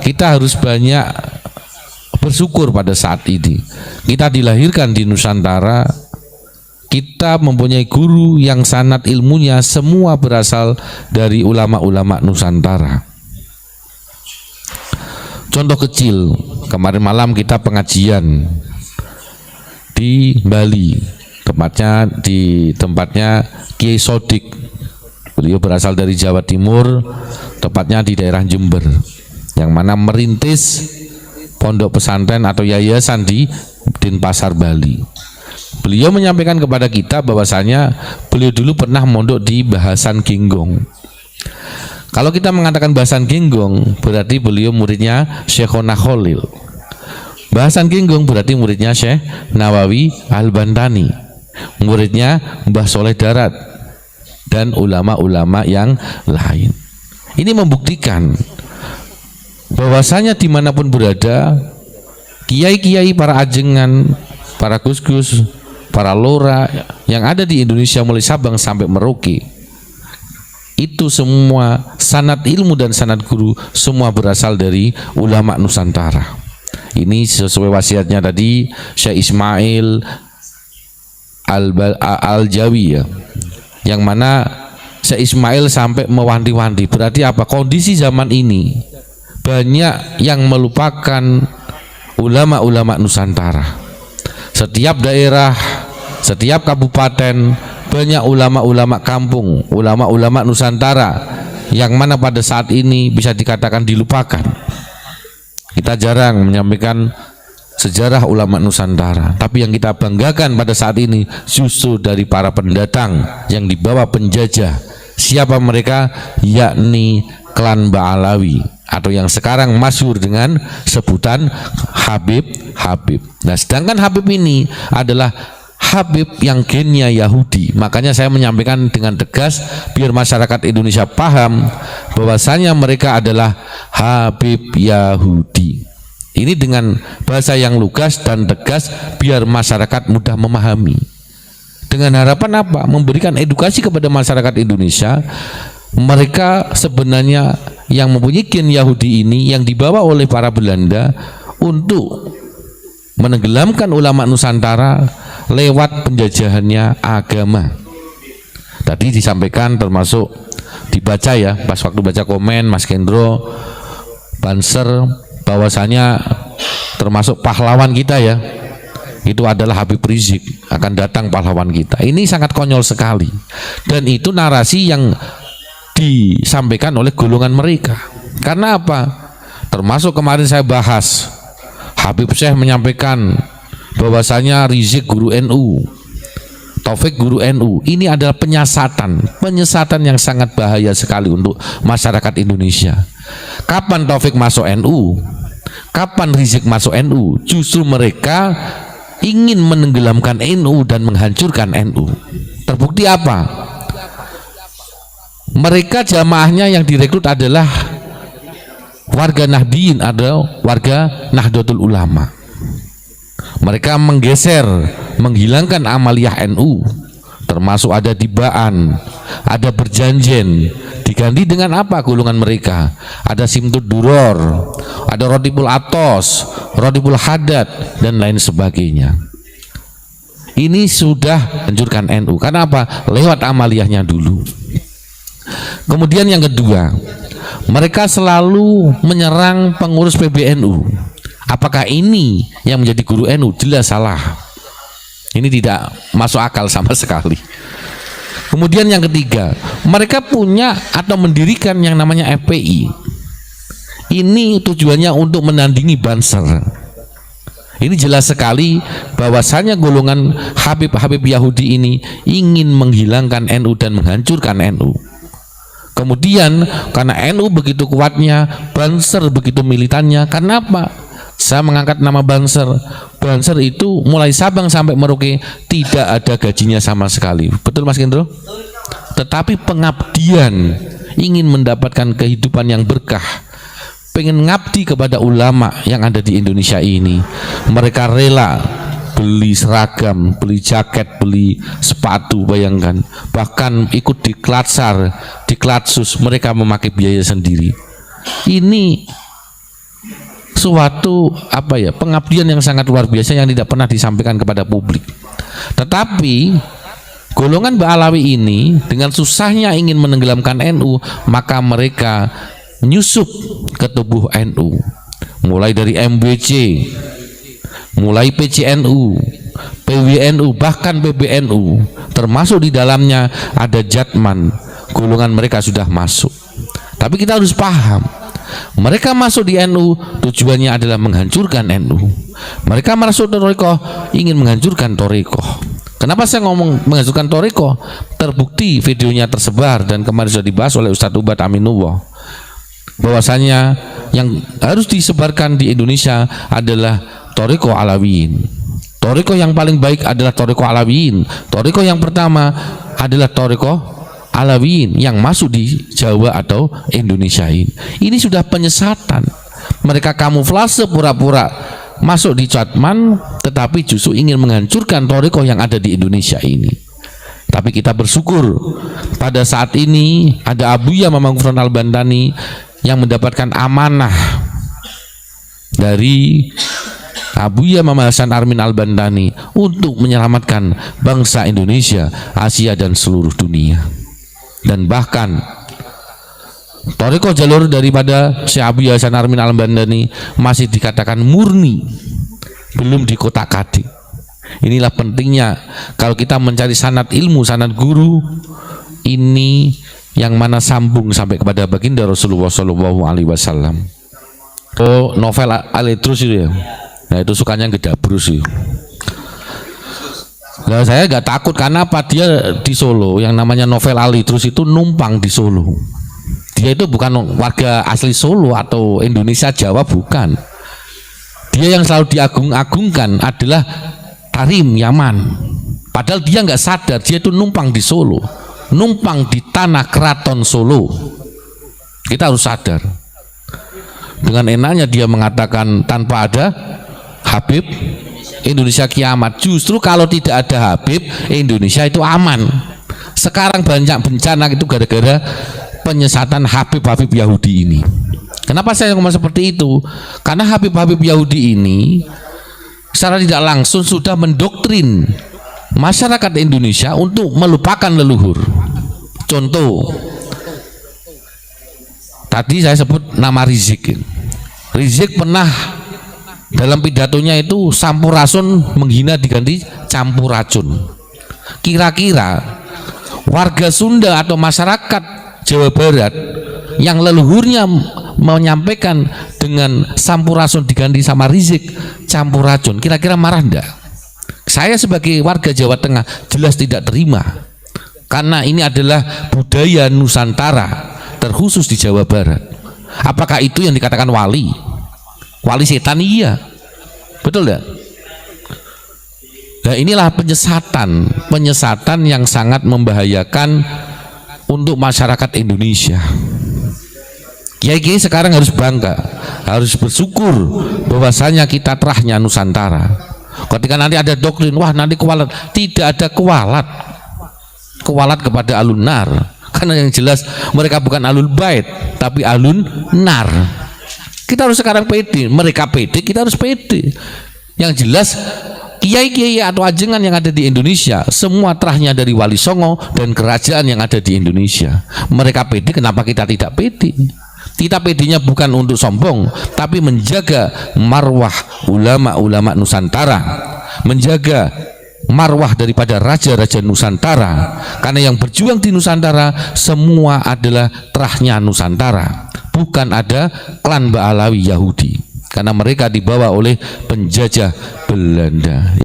kita harus banyak bersyukur pada saat ini. Kita dilahirkan di Nusantara, kita mempunyai guru yang sanad ilmunya semua berasal dari ulama-ulama Nusantara. Contoh kecil, kemarin malam kita pengajian di Bali, tempatnya Kiai Sodik. Beliau berasal dari Jawa Timur, tepatnya di daerah Jember, yang mana merintis pondok pesantren atau yayasan di Denpasar, Bali. Beliau menyampaikan kepada kita bahwasanya beliau dulu pernah mondok di Bahasan Genggong. Kalau kita mengatakan Bahasan Genggong, berarti beliau muridnya Syekhona Khalil. Bahasan Genggong berarti muridnya Syekh Nawawi Al-Bantani, muridnya Mbah Soleh Darat, dan ulama-ulama yang lain. Ini membuktikan bahwasanya dimanapun berada, kiai-kiai, para ajengan, para gus-gus, para lora yang ada di Indonesia mulai Sabang sampai Merauke, itu semua sanad ilmu dan sanad guru semua berasal dari ulama Nusantara. Ini sesuai wasiatnya tadi Syekh Ismail Al-Jawi ya, yang mana Syekh Ismail sampai mewanti-wanti. Berarti apa? Kondisi zaman ini banyak yang melupakan ulama-ulama Nusantara. Setiap daerah, setiap kabupaten banyak ulama-ulama kampung, ulama-ulama Nusantara yang mana pada saat ini bisa dikatakan dilupakan. Kita jarang menyampaikan sejarah ulama Nusantara, tapi yang kita banggakan pada saat ini justru dari para pendatang yang dibawa penjajah. Siapa mereka? Yakni klan Ba'alawi, atau yang sekarang masyhur dengan sebutan Habib. Nah, sedangkan Habib ini adalah Habib yang gennya Yahudi. Makanya saya menyampaikan dengan tegas biar masyarakat Indonesia paham bahwasanya mereka adalah Habib Yahudi. Ini dengan bahasa yang lugas dan tegas biar masyarakat mudah memahami. Dengan harapan apa? Memberikan edukasi kepada masyarakat Indonesia. Mereka sebenarnya yang mempunyai gen Yahudi ini yang dibawa oleh para Belanda untuk menenggelamkan ulama Nusantara lewat penjajahannya agama. Tadi disampaikan, termasuk dibaca ya, pas waktu baca komen Mas Kendro Banser, bahwasanya termasuk pahlawan kita ya, itu adalah Habib Rizik, akan datang pahlawan kita. Ini sangat konyol sekali, dan itu narasi yang disampaikan oleh golongan mereka. Karena apa? Termasuk kemarin saya bahas, Habib Syekh menyampaikan bahwasanya Rizik guru NU, Taufik guru NU. Ini adalah penyesatan yang sangat bahaya sekali untuk masyarakat Indonesia. Kapan Taufik masuk NU? Kapan Rizik masuk NU? Justru mereka ingin menenggelamkan NU dan menghancurkan NU. Terbukti apa? Mereka jamaahnya yang direkrut adalah warga Nahdien, atau warga Nahdlatul Ulama. Mereka menggeser, menghilangkan amaliyah NU, termasuk ada dibaan, ada berjanjen, diganti dengan apa golongan mereka? Ada Simtud Duror, ada Rotibul Atos, Rotibul Haddad, dan lain sebagainya. Ini sudah hancurkan NU. Karena apa? Lewat amaliyahnya dulu. Kemudian yang kedua, mereka selalu menyerang pengurus PBNU. Apakah ini yang menjadi guru NU? Jelas salah. Ini tidak masuk akal sama sekali. Kemudian yang ketiga, mereka punya atau mendirikan yang namanya FPI. Ini tujuannya untuk menandingi Banser. Ini jelas sekali bahwasanya golongan Habib Yahudi ini ingin menghilangkan NU dan menghancurkan NU. Kemudian karena NU begitu kuatnya, Banser begitu militannya. Karena apa? Saya mengangkat nama Banser. Banser itu mulai Sabang sampai Merauke tidak ada gajinya sama sekali. Betul Mas Kendro? Tetapi pengabdian, ingin mendapatkan kehidupan yang berkah, pengen ngabdi kepada ulama yang ada di Indonesia ini. Mereka rela beli seragam, beli jaket, beli sepatu, bayangkan. Bahkan ikut di Klatsar, di Klatsus, mereka memakai biaya sendiri. Ini suatu pengabdian yang sangat luar biasa yang tidak pernah disampaikan kepada publik. Tetapi golongan Ba'alawi ini dengan susahnya ingin menenggelamkan NU, maka mereka menyusup ke tubuh NU, mulai dari MBC, mulai PCNU, PWNU, bahkan PBNU, termasuk di dalamnya ada Jatman. Golongan mereka sudah masuk. Tapi kita harus paham, mereka masuk di NU tujuannya adalah menghancurkan NU. Mereka masuk Thorikoh ingin menghancurkan Thorikoh. Kenapa saya ngomong menghancurkan Thorikoh? Terbukti videonya tersebar dan kemarin sudah dibahas oleh Ustadz Ubad Aminullah, bahwasanya yang harus disebarkan di Indonesia adalah Thorikoh Alawiyin. Thorikoh yang paling baik adalah Thorikoh Alawiyin. Thorikoh yang pertama adalah Thorikoh Alawiyin yang masuk di Jawa atau Indonesia ini. Ini sudah penyesatan. Mereka kamuflase pura-pura masuk di Jatman, tetapi justru ingin menghancurkan Thorikoh yang ada di Indonesia ini. Tapi kita bersyukur pada saat ini ada Abuya Mamang Gufron Al-Bantani yang mendapatkan amanah dari Abuya Mama Hasan Armin Al-Bantani untuk menyelamatkan bangsa Indonesia, Asia dan seluruh dunia. Dan bahkan Thorikoh jalur daripada Syekh Abuya Hasan Armin Al-Bantani masih dikatakan murni, belum dikotak-katik. Inilah pentingnya kalau kita mencari sanad ilmu, sanad guru, ini yang mana sambung sampai kepada baginda Rasulullah SAW. Oh, novel Al-Idrus itu ya. Nah, itu sukanya gedabrus itu. Nah, saya nggak takut karena apa? Dia di Solo, yang namanya novel Al-Idrus itu numpang di Solo. Dia itu bukan warga asli Solo atau Indonesia Jawa, bukan. Dia yang selalu diagung-agungkan adalah Tarim Yaman. Padahal dia nggak sadar dia itu numpang di Solo, numpang di tanah keraton Solo. Kita harus sadar. Dengan enaknya dia mengatakan tanpa ada Habib Indonesia kiamat. Justru kalau tidak ada Habib, Indonesia itu aman. Sekarang banyak bencana itu gara-gara penyesatan Habib-Habib Yahudi ini. Kenapa saya ngomong seperti itu? Karena Habib-Habib Yahudi ini secara tidak langsung sudah mendoktrin masyarakat Indonesia untuk melupakan leluhur. Contoh, tadi saya sebut nama Rizik. Rizik pernah dalam pidatonya itu sampurasun menghina diganti campur racun. Kira-kira warga Sunda atau masyarakat Jawa Barat yang leluhurnya menyampaikan dengan sampurasun diganti sama Rizik campur racun, kira-kira marah enggak? Saya sebagai warga Jawa Tengah jelas tidak terima, karena ini adalah budaya Nusantara terkhusus di Jawa Barat. Apakah itu yang dikatakan wali? Wali setan? Iya, betul ya. Nah, inilah penyesatan yang sangat membahayakan untuk masyarakat Indonesia. Kiai-kiai sekarang harus bangga, harus bersyukur bahwasanya kita terahnya Nusantara. Ketika nanti ada doktrin, wah nanti kualat, tidak ada kualat kepada alun nar, karena yang jelas mereka bukan alul bait tapi alun nar. Kita harus sekarang pede, mereka pede, kita harus pede. Yang jelas kiai-kiai atau ajengan yang ada di Indonesia semua terahnya dari Wali Songo dan kerajaan yang ada di Indonesia. Mereka pede, kenapa kita tidak pede? Kita pedenya bukan untuk sombong, tapi menjaga marwah ulama-ulama Nusantara, menjaga marwah daripada raja-raja Nusantara. Karena yang berjuang di Nusantara semua adalah terahnya Nusantara, bukan ada klan Ba'alawi Yahudi, karena mereka dibawa oleh penjajah Belanda.